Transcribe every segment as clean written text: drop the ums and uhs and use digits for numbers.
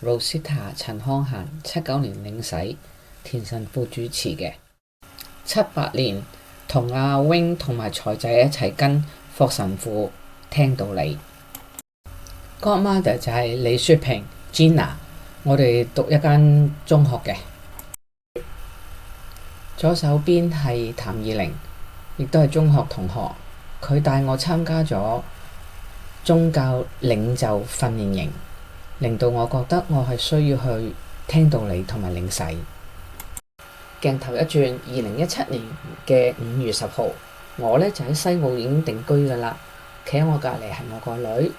Rosita 陳康嫻79年領洗，田神父主持嘅。78年同阿 wing 同埋財仔一齊跟霍神父聽道理。Godmother 就係李雪萍 Gina， 我哋讀一間中學嘅。左手邊係譚以玲，亦都係中學同學。佢帶我參加咗宗教領袖訓練營，令到我覺得我係需要去聽道理同埋領洗。鏡頭一轉，2017年嘅5月10號，我呢就喺西澳已經定居㗎喇。企喺我隔離係我個女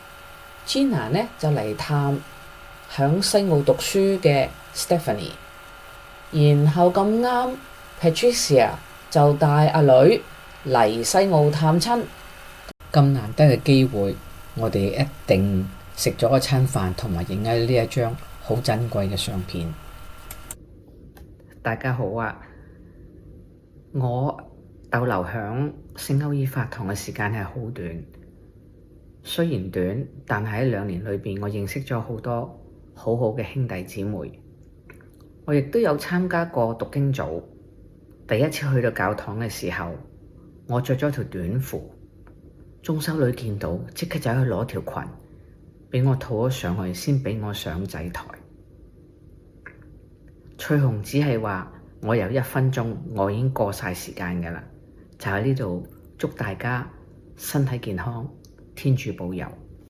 Gina 呢，就嚟探響西澳讀書嘅 Stephanie， 然後咁啱 Patricia 就帶阿女嚟西澳探親。咁難得嘅機會，我哋一定食咗一餐飯，同埋影咗呢一張好珍貴嘅相片。大家好啊！我逗留響聖歐爾法堂嘅時間係好短，雖然短，但係喺2年裏邊，我認識咗好多好好嘅兄弟姊妹。我亦都有參加過讀經組。第一次去到教堂嘅時候，我着咗條短褲。中修女見到，即刻走去攞條裙，俾我套咗上去，先俾我上祭台。翠紅只係話我有1分鐘，我已經過晒時間㗎喇。就喺呢度祝大家身體健康，天主保佑。